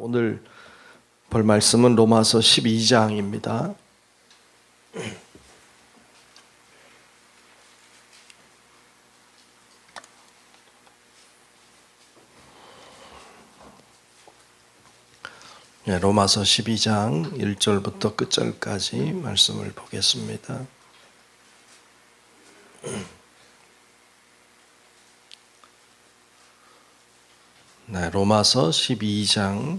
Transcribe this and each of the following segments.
오늘 볼 말씀은 로마서 12장입니다. 로마서 12장 1절부터 끝절까지 말씀을 보겠습니다. 로마서 12장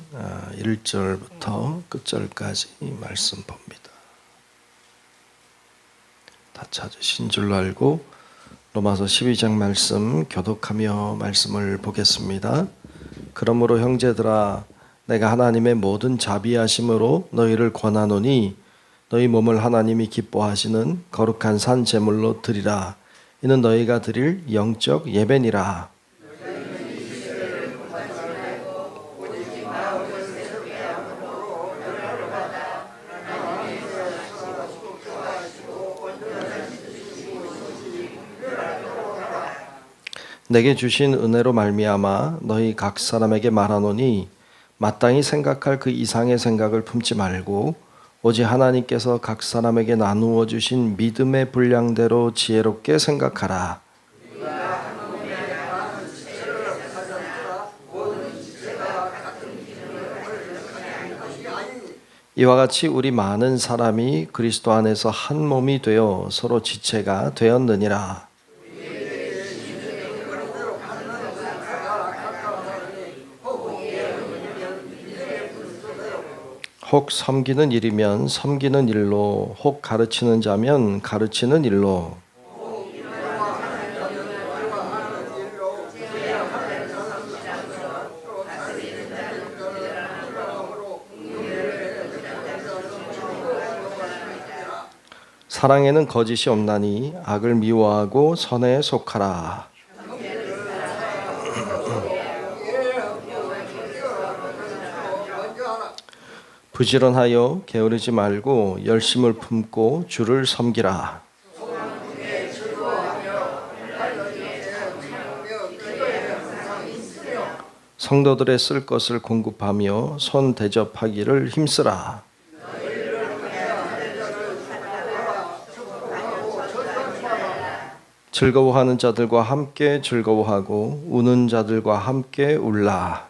1절부터 끝절까지 말씀 봅니다. 다 찾으신 줄로 알고 로마서 12장 말씀 교독하며 말씀을 보겠습니다. 그러므로 형제들아, 내가 하나님의 모든 자비하심으로 너희를 권하노니 너희 몸을 하나님이 기뻐하시는 거룩한 산 제물로 드리라. 이는 너희가 드릴 영적 예배니라. 내게 주신 은혜로 말미암아 너희 각 사람에게 말하노니 마땅히 생각할 그 이상의 생각을 품지 말고 오직 하나님께서 각 사람에게 나누어 주신 믿음의 분량대로 지혜롭게 생각하라. 이와 같이 우리 많은 사람이 그리스도 안에서 한 몸이 되어 서로 지체가 되었느니라. 혹 섬기는 일이면 섬기는 일로, 혹 가르치는 자면 가르치는 일로, 사랑에는 거짓이 없나니 악을 미워하고 선에 속하라. 부지런하여 게으르지 말고 열심을 품고 주를 섬기라. 성도들의 쓸 것을 공급하며 손 대접하기를 힘쓰라. 즐거워하는 자들과 함께 즐거워하고 우는 자들과 함께 울라.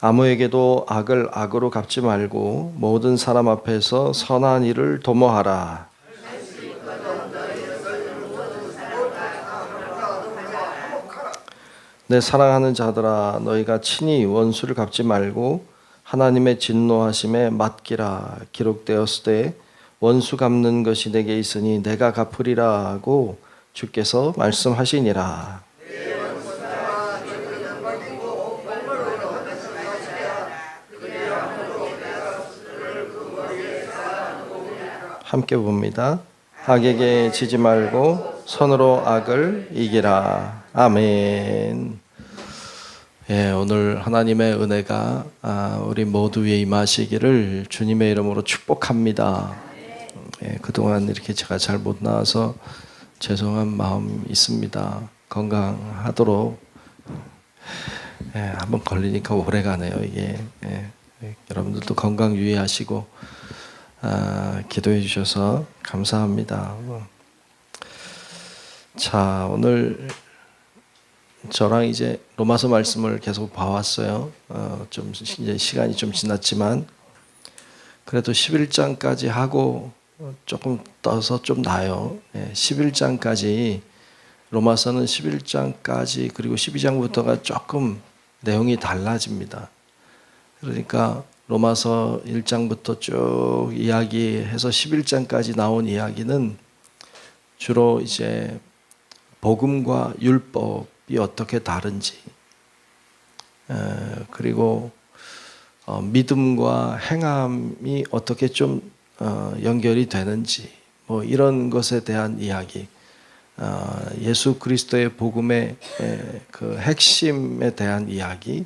아무에게도 악을 악으로 갚지 말고 모든 사람 앞에서 선한 일을 도모하라. 내 사랑하는 자들아, 너희가 친히 원수를 갚지 말고 하나님의 진노하심에 맡기라. 기록되었을 때 원수 갚는 것이 내게 있으니 내가 갚으리라 하고 주께서 말씀하시니라. 함께 봅니다. 악에게 지지 말고 선으로 악을 이기라. 아멘. 오늘 하나님의 은혜가 우리 모두 위에 임하시기를 주님의 이름으로 축복합니다. 그동안 이렇게 제가 잘 못 나와서 죄송한 마음 있습니다. 건강하도록. 한번 걸리니까 오래 가네요, 이게. 여러분들도 건강 유의하시고 기도해 주셔서 감사합니다. 자, 오늘 저랑 이제 로마서 말씀을 계속 봐왔어요. 좀 이제 시간이 좀 지났지만 그래도 11장까지 하고 조금 떠서 좀 나요. 11장까지 로마서는 11장까지 그리고 12장부터가 조금 내용이 달라집니다. 그러니까 로마서 1장부터 쭉 이야기해서 11장까지 나온 이야기는 주로 이제 복음과 율법이 어떻게 다른지, 그리고 믿음과 행함이 어떻게 좀 연결이 되는지, 뭐 이런 것에 대한 이야기, 예수 그리스도의 복음의 그 핵심에 대한 이야기,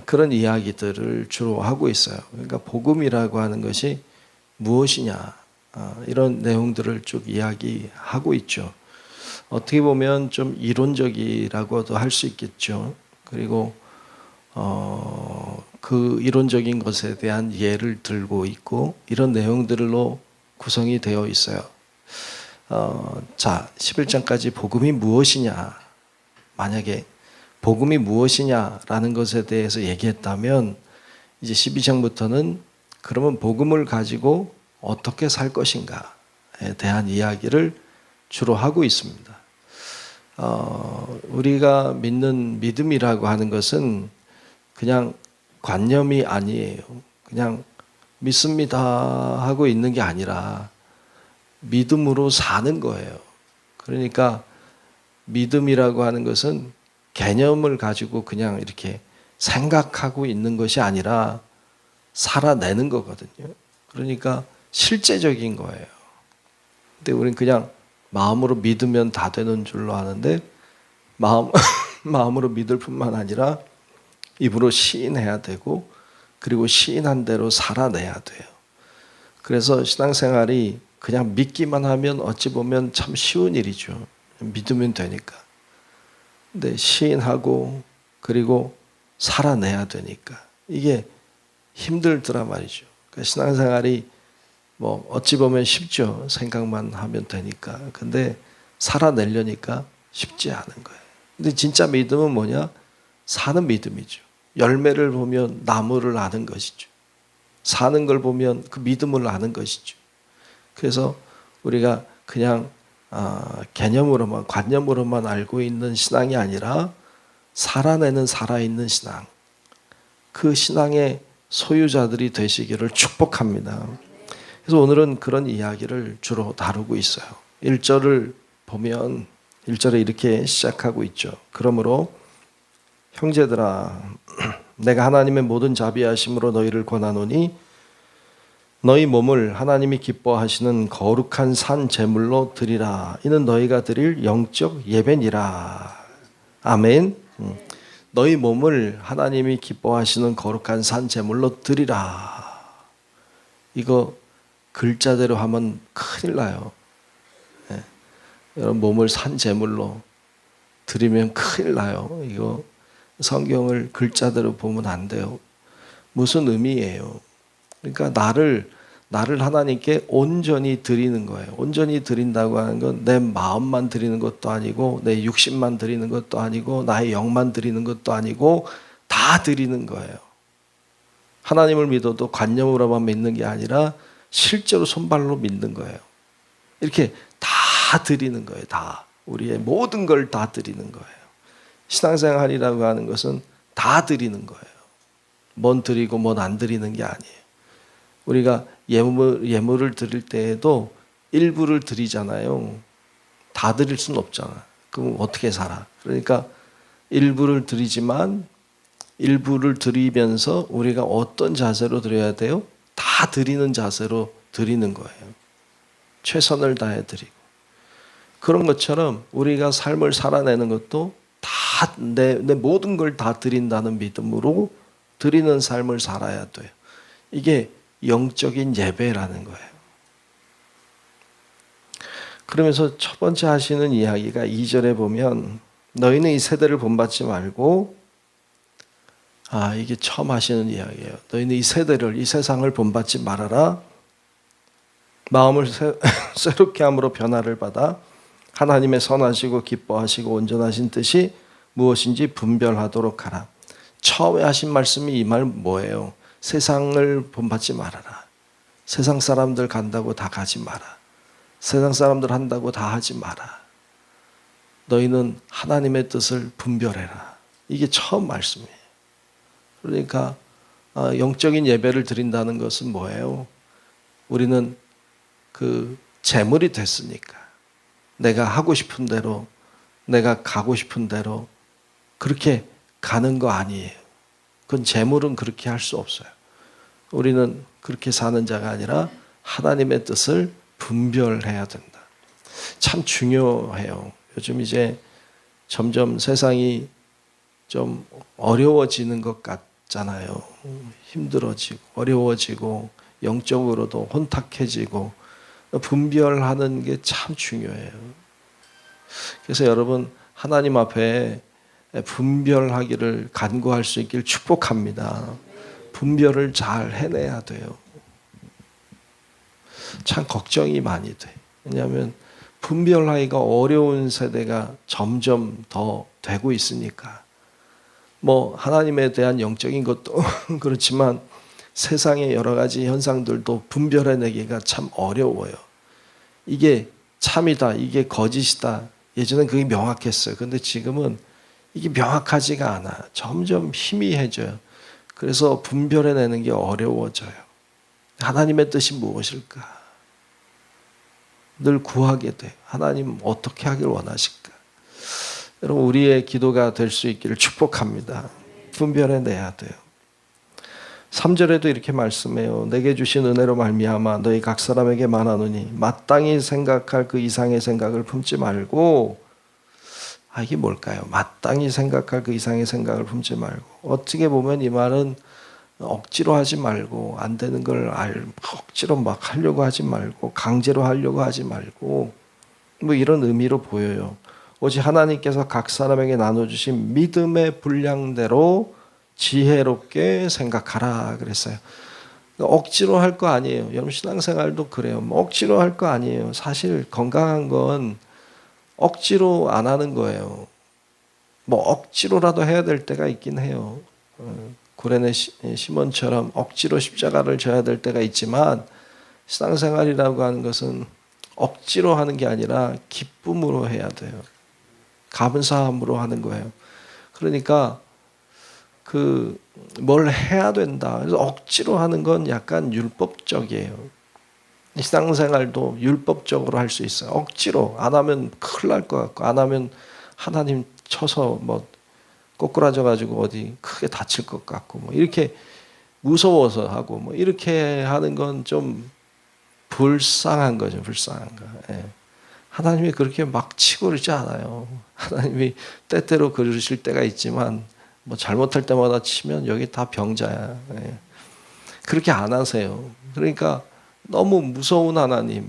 그런 이야기들을 주로 하고 있어요. 그러니까 복음이라고 하는 것이 무엇이냐, 이런 내용들을 쭉 이야기하고 있죠. 어떻게 보면 좀 이론적이라고도 할 수 있겠죠. 그리고 그 이론적인 것에 대한 예를 들고 있고 이런 내용들로 구성이 되어 있어요. 자, 11장까지 복음이 무엇이냐? 만약에 복음이 무엇이냐라는 것에 대해서 얘기했다면 이제 12장부터는 그러면 복음을 가지고 어떻게 살 것인가에 대한 이야기를 주로 하고 있습니다. 우리가 믿는 믿음이라고 하는 것은 그냥 관념이 아니에요. 그냥 믿습니다 하고 있는 게 아니라 믿음으로 사는 거예요. 그러니까 믿음이라고 하는 것은 개념을 가지고 그냥 이렇게 생각하고 있는 것이 아니라 살아내는 거거든요. 그러니까 실제적인 거예요. 근데 우리는 그냥 마음으로 믿으면 다 되는 줄로 아는데 마음으로 믿을 뿐만 아니라 입으로 시인해야 되고 그리고 시인한 대로 살아내야 돼요. 그래서 신앙생활이 그냥 믿기만 하면 어찌 보면 참 쉬운 일이죠. 믿으면 되니까. 근데 시인하고 그리고 살아내야 되니까 이게 힘들더라 말이죠. 그러니까 신앙생활이 뭐 어찌 보면 쉽죠. 생각만 하면 되니까. 근데 살아내려니까 쉽지 않은 거예요. 근데 진짜 믿음은 뭐냐? 사는 믿음이죠. 열매를 보면 나무를 아는 것이죠. 사는 걸 보면 그 믿음을 아는 것이죠. 그래서 우리가 그냥 개념으로만 관념으로만 알고 있는 신앙이 아니라 살아내는 살아있는 신앙. 그 신앙의 소유자들이 되시기를 축복합니다. 그래서 오늘은 그런 이야기를 주로 다루고 있어요. 1절을 보면 1절에 이렇게 시작하고 있죠. 그러므로 형제들아 내가 하나님의 모든 자비하심으로 너희를 권하노니 너희 몸을 하나님이 기뻐하시는 거룩한 산 제물로 드리라. 이는 너희가 드릴 영적 예배니라. 아멘. 너희 몸을 하나님이 기뻐하시는 거룩한 산 제물로 드리라. 이거 글자대로 하면 큰일 나요. 네. 여러분 몸을 산 제물로 드리면 큰일 나요. 이거 성경을 글자대로 보면 안 돼요. 무슨 의미예요? 그러니까 나를 하나님께 온전히 드리는 거예요. 온전히 드린다고 하는 건 내 마음만 드리는 것도 아니고 내 육신만 드리는 것도 아니고 나의 영만 드리는 것도 아니고 다 드리는 거예요. 하나님을 믿어도 관념으로만 믿는 게 아니라 실제로 손발로 믿는 거예요. 이렇게 다 드리는 거예요. 다. 우리의 모든 걸 다 드리는 거예요. 신앙생활이라고 하는 것은 다 드리는 거예요. 뭔 드리고 뭔 안 드리는 게 아니에요. 우리가 예물을 드릴 때에도 일부를 드리잖아요. 다 드릴 수는 없잖아. 그럼 어떻게 살아? 그러니까 일부를 드리지만 일부를 드리면서 우리가 어떤 자세로 드려야 돼요? 다 드리는 자세로 드리는 거예요. 최선을 다해 드리고. 그런 것처럼 우리가 삶을 살아내는 것도 다 내 모든 걸 다 드린다는 믿음으로 드리는 삶을 살아야 돼요. 이게 영적인 예배라는 거예요. 그러면서 첫 번째 하시는 이야기가 2절에 보면 너희는 이 세대를 본받지 말고 이게 처음 하시는 이야기예요. 너희는 이 세대를 이 세상을 본받지 말아라. 마음을 새롭게 함으로 변화를 받아 하나님의 선하시고 기뻐하시고 온전하신 뜻이 무엇인지 분별하도록 하라. 처음에 하신 말씀이 이 말 뭐예요? 세상을 본받지 말아라. 세상 사람들 간다고 다 가지 마라. 세상 사람들 한다고 다 하지 마라. 너희는 하나님의 뜻을 분별해라. 이게 처음 말씀이에요. 그러니까 영적인 예배를 드린다는 것은 뭐예요? 우리는 그 재물이 됐으니까 내가 하고 싶은 대로 내가 가고 싶은 대로 그렇게 가는 거 아니에요. 그건 재물은 그렇게 할 수 없어요. 우리는 그렇게 사는 자가 아니라 하나님의 뜻을 분별해야 된다. 참 중요해요. 요즘 이제 점점 세상이 좀 어려워지는 것 같잖아요. 힘들어지고 어려워지고 영적으로도 혼탁해지고 분별하는 게 참 중요해요. 그래서 여러분 하나님 앞에 분별하기를 간구할 수 있길 축복합니다. 분별을 잘 해내야 돼요. 참 걱정이 많이 돼. 왜냐하면 분별하기가 어려운 세대가 점점 더 되고 있으니까. 뭐 하나님에 대한 영적인 것도 그렇지만 세상의 여러 가지 현상들도 분별해내기가 참 어려워요. 이게 참이다, 이게 거짓이다. 예전엔 그게 명확했어요. 근데 지금은 이게 명확하지가 않아. 점점 희미해져요. 그래서 분별해내는 게 어려워져요. 하나님의 뜻이 무엇일까? 늘 구하게 돼요. 하나님 어떻게 하길 원하실까? 여러분 우리의 기도가 될 수 있기를 축복합니다. 분별해내야 돼요. 3절에도 이렇게 말씀해요. 내게 주신 은혜로 말미암아 너희 각 사람에게 말하노니 마땅히 생각할 그 이상의 생각을 품지 말고. 이게 뭘까요? 마땅히 생각할 그 이상의 생각을 품지 말고. 어떻게 보면 이 말은 억지로 하지 말고, 안 되는 걸 억지로 막 하려고 하지 말고, 강제로 하려고 하지 말고, 뭐 이런 의미로 보여요. 오직 하나님께서 각 사람에게 나눠주신 믿음의 분량대로 지혜롭게 생각하라 그랬어요. 억지로 할 거 아니에요. 여러분 신앙생활도 그래요. 뭐 억지로 할 거 아니에요. 사실 건강한 건 억지로 안 하는 거예요. 뭐 억지로라도 해야 될 때가 있긴 해요. 구레네 시몬처럼 억지로 십자가를 져야 될 때가 있지만 신앙생활이라고 하는 것은 억지로 하는 게 아니라 기쁨으로 해야 돼요. 감사함으로 하는 거예요. 그러니까 뭘 해야 된다. 그래서 억지로 하는 건 약간 율법적이에요. 신앙생활도 율법적으로 할 수 있어요. 억지로 안 하면 큰일 날 것 같고, 안 하면 하나님 쳐서 뭐 꼬꾸라져 가지고 어디 크게 다칠 것 같고, 뭐 이렇게 무서워서 하고, 뭐 이렇게 하는 건 좀 불쌍한 거죠. 불쌍한 거. 예. 하나님이 그렇게 막 치고 그러지 않아요. 하나님이 때때로 그러실 때가 있지만 뭐 잘못할 때마다 치면 여기 다 병자야. 예. 그렇게 안 하세요. 그러니까 너무 무서운 하나님,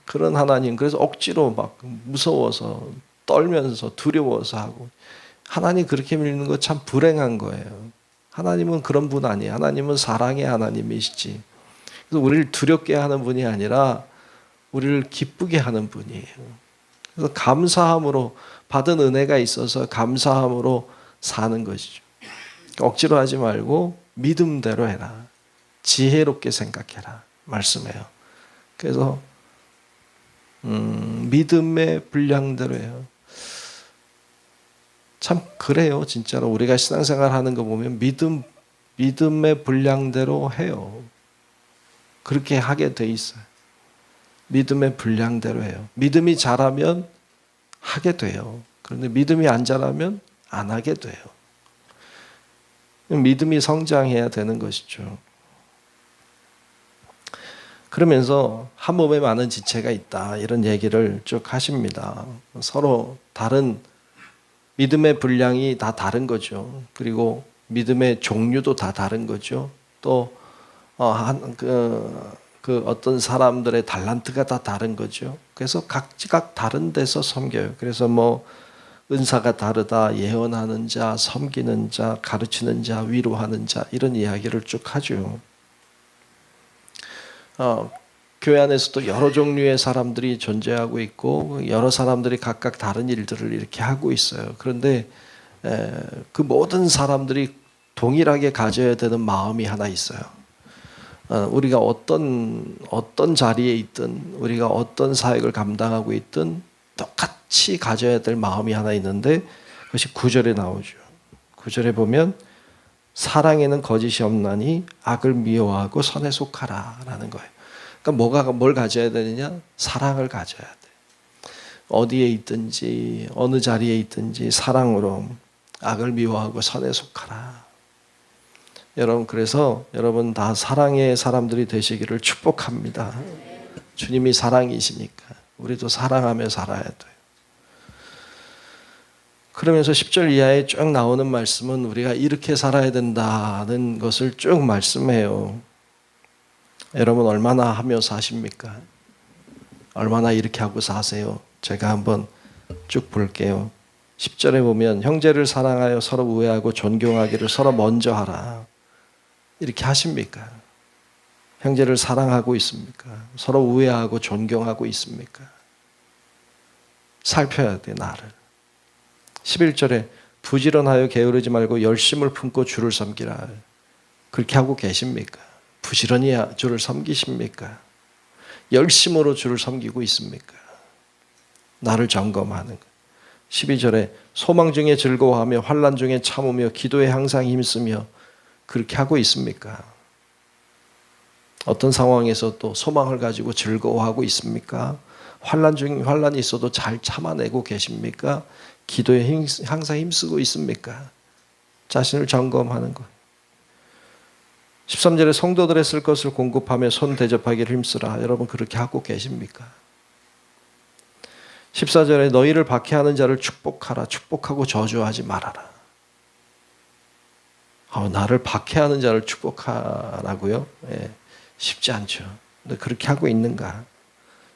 그런 하나님, 그래서 억지로 막 무서워서 떨면서 두려워서 하고, 하나님 그렇게 믿는 거 참 불행한 거예요. 하나님은 그런 분 아니에요. 하나님은 사랑의 하나님이시지. 그래서 우리를 두렵게 하는 분이 아니라 우리를 기쁘게 하는 분이에요. 그래서 감사함으로 받은 은혜가 있어서 감사함으로 사는 것이죠. 억지로 하지 말고 믿음대로 해라. 지혜롭게 생각해라. 말씀해요. 그래서 믿음의 분량대로 해요. 참 그래요. 진짜로 우리가 신앙생활 하는 거 보면 믿음의 분량대로 해요. 그렇게 하게 돼 있어요. 믿음의 분량대로 해요. 믿음이 자라면 하게 돼요. 그런데 믿음이 안 자라면 안 하게 돼요. 믿음이 성장해야 되는 것이죠. 그러면서 한 몸에 많은 지체가 있다 이런 얘기를 쭉 하십니다. 서로 다른 믿음의 분량이 다 다른 거죠. 그리고 믿음의 종류도 다 다른 거죠. 또 어떤 사람들의 달란트가 다 다른 거죠. 그래서 각각 다른 데서 섬겨요. 그래서 뭐 은사가 다르다, 예언하는 자, 섬기는 자, 가르치는 자, 위로하는 자 이런 이야기를 쭉 하죠. 교회 안에서도 여러 종류의 사람들이 존재하고 있고 여러 사람들이 각각 다른 일들을 이렇게 하고 있어요. 그런데 그 모든 사람들이 동일하게 가져야 되는 마음이 하나 있어요. 우리가 어떤 자리에 있든 우리가 어떤 사역을 감당하고 있든 똑같이 가져야 될 마음이 하나 있는데 그것이 9절에 나오죠. 9절에 보면 사랑에는 거짓이 없나니 악을 미워하고 선에 속하라 라는 거예요. 그러니까 뭘 가져야 되느냐? 사랑을 가져야 돼. 어디에 있든지 어느 자리에 있든지 사랑으로 악을 미워하고 선에 속하라. 여러분 그래서 여러분 다 사랑의 사람들이 되시기를 축복합니다. 주님이 사랑이시니까 우리도 사랑하며 살아야 돼요. 그러면서 10절 이하에 쭉 나오는 말씀은 우리가 이렇게 살아야 된다는 것을 쭉 말씀해요. 여러분 얼마나 하며 사십니까? 얼마나 이렇게 하고 사세요? 제가 한번 쭉 볼게요. 10절에 보면 형제를 사랑하여 서로 우애하고 존경하기를 서로 먼저 하라. 이렇게 하십니까? 형제를 사랑하고 있습니까? 서로 우애하고 존경하고 있습니까? 살펴야 돼, 나를. 11절에 부지런하여 게으르지 말고 열심을 품고 주를 섬기라. 그렇게 하고 계십니까? 부지런히 주를 섬기십니까? 열심으로 주를 섬기고 있습니까? 나를 점검하는 것. 12절에 소망 중에 즐거워하며 환난 중에 참으며 기도에 항상 힘쓰며 그렇게 하고 있습니까? 어떤 상황에서 또 소망을 가지고 즐거워하고 있습니까? 환난이 있어도 잘 참아내고 계십니까? 기도에 항상 힘쓰고 있습니까? 자신을 점검하는 것. 13절에 성도들의 쓸 것을 공급하며 손 대접하기를 힘쓰라. 여러분 그렇게 하고 계십니까? 14절에 너희를 박해하는 자를 축복하라. 축복하고 저주하지 말아라. 나를 박해하는 자를 축복하라고요? 예, 쉽지 않죠. 근데 그렇게 하고 있는가?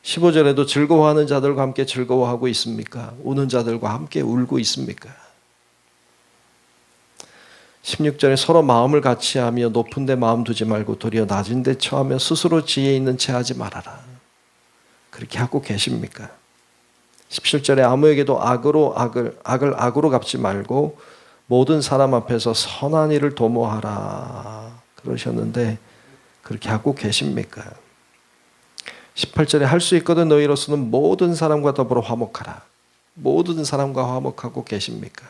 15절에도 즐거워하는 자들과 함께 즐거워하고 있습니까? 우는 자들과 함께 울고 있습니까? 16절에 서로 마음을 같이 하며 높은 데 마음 두지 말고 도리어 낮은 데 처하며 스스로 지혜 있는 채 하지 말아라. 그렇게 하고 계십니까? 17절에 아무에게도 악을 악으로 갚지 말고 모든 사람 앞에서 선한 일을 도모하라. 그러셨는데 그렇게 하고 계십니까? 18절에 할 수 있거든 너희로서는 모든 사람과 더불어 화목하라. 모든 사람과 화목하고 계십니까?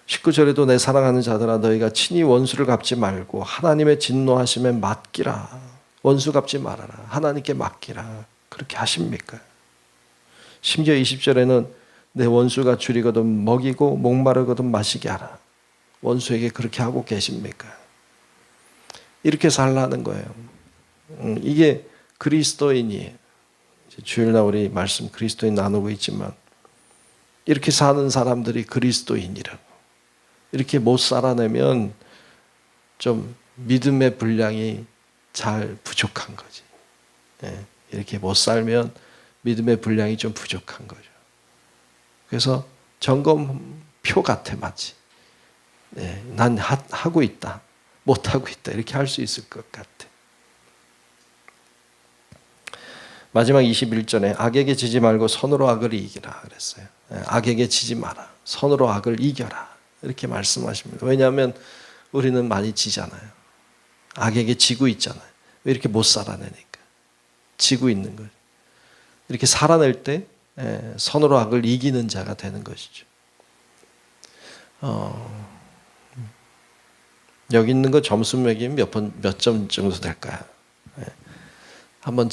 19절에도 내 사랑하는 자들아 너희가 친히 원수를 갚지 말고 하나님의 진노하심에 맡기라. 원수 갚지 말아라. 하나님께 맡기라. 그렇게 하십니까? 심지어 20절에는 내 원수가 줄이거든 먹이고 목마르거든 마시게 하라. 원수에게 그렇게 하고 계십니까? 이렇게 살라는 거예요. 이게 그리스도인이에요. 주일날 우리 말씀 그리스도인 나누고 있지만 이렇게 사는 사람들이 그리스도인이라고. 이렇게 못 살아내면 좀 믿음의 분량이 잘 부족한 거지. 이렇게 못 살면 믿음의 분량이 좀 부족한 거죠. 그래서 점검표 같아 마치. 난 하고 있다. 못하고 있다. 이렇게 할 수 있을 것 같아. 마지막 21절에 악에게 지지 말고 선으로 악을 이기라 그랬어요. 악에게 지지 마라. 선으로 악을 이겨라. 이렇게 말씀하십니다. 왜냐하면 우리는 많이 지잖아요. 악에게 지고 있잖아요. 왜 이렇게 못 살아내니까. 지고 있는 거죠. 이렇게 살아낼 때 선으로 악을 이기는 자가 되는 것이죠. 여기 있는 거 점수 매기면 몇 점 정도 될까요? 한번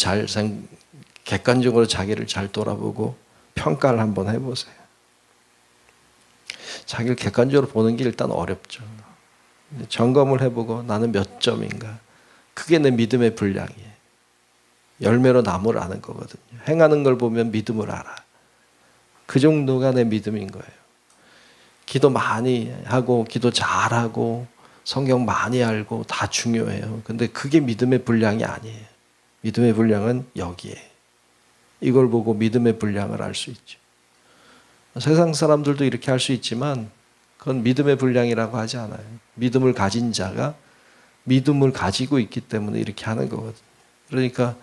객관적으로 자기를 잘 돌아보고 평가를 한번 해보세요. 자기를 객관적으로 보는 게 일단 어렵죠. 점검을 해보고 나는 몇 점인가. 그게 내 믿음의 분량이에요. 열매로 나무를 아는 거거든요. 행하는 걸 보면 믿음을 알아. 그 정도가 내 믿음인 거예요. 기도 많이 하고 기도 잘하고 성경 많이 알고 다 중요해요. 근데 그게 믿음의 분량이 아니에요. 믿음의 분량은 여기에. 이걸 보고 믿음의 분량을 알 수 있죠. 세상 사람들도 이렇게 할 수 있지만 그건 믿음의 분량이라고 하지 않아요. 믿음을 가진 자가 믿음을 가지고 있기 때문에 이렇게 하는 거거든요. 그러니까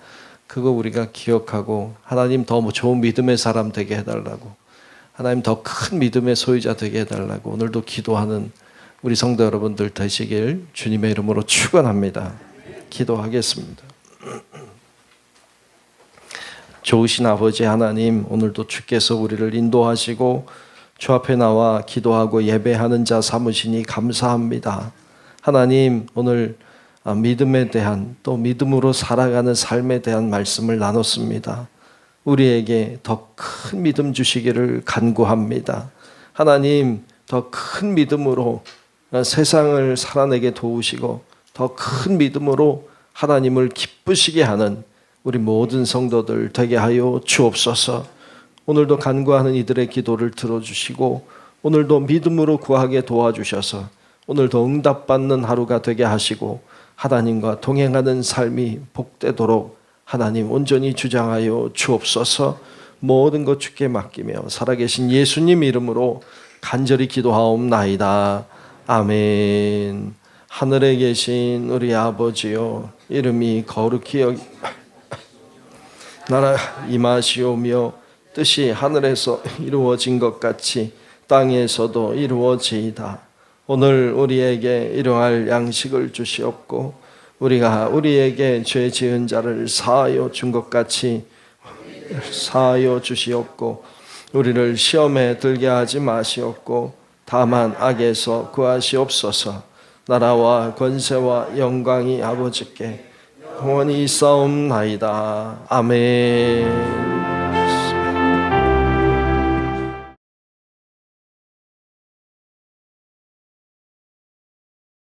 그거 우리가 기억하고 하나님 더 좋은 믿음의 사람 되게 해달라고, 하나님 더 큰 믿음의 소유자 되게 해달라고 오늘도 기도하는 우리 성도 여러분들 되시길 주님의 이름으로 축원합니다. 기도하겠습니다. 좋으신 아버지 하나님, 오늘도 주께서 우리를 인도하시고 주 앞에 나와 기도하고 예배하는 자 삼으시니 감사합니다. 하나님, 오늘 믿음에 대한 또 믿음으로 살아가는 삶에 대한 말씀을 나눴습니다. 우리에게 더 큰 믿음 주시기를 간구합니다. 하나님, 더 큰 믿음으로 세상을 살아내게 도우시고 더 큰 믿음으로 하나님을 기쁘시게 하는 우리 모든 성도들 되게 하여 주옵소서. 오늘도 간구하는 이들의 기도를 들어주시고 오늘도 믿음으로 구하게 도와주셔서 오늘도 응답받는 하루가 되게 하시고 하나님과 동행하는 삶이 복되도록 하나님 온전히 주장하여 주옵소서. 모든 것 주께 맡기며 살아계신 예수님 이름으로 간절히 기도하옵나이다. 아멘. 하늘에 계신 우리 아버지여, 이름이 거룩히 여기 나라 임하시오며 뜻이 하늘에서 이루어진 것 같이 땅에서도 이루어지이다. 오늘 우리에게 일용할 양식을 주시옵고 우리가 우리에게 죄 지은 자를 사하여 준 것 같이 사하여 주시옵고 우리를 시험에 들게 하지 마시옵고 다만 악에서 구하시옵소서. 나라와 권세와 영광이 아버지께 영원히 있사옵나이다. 아멘.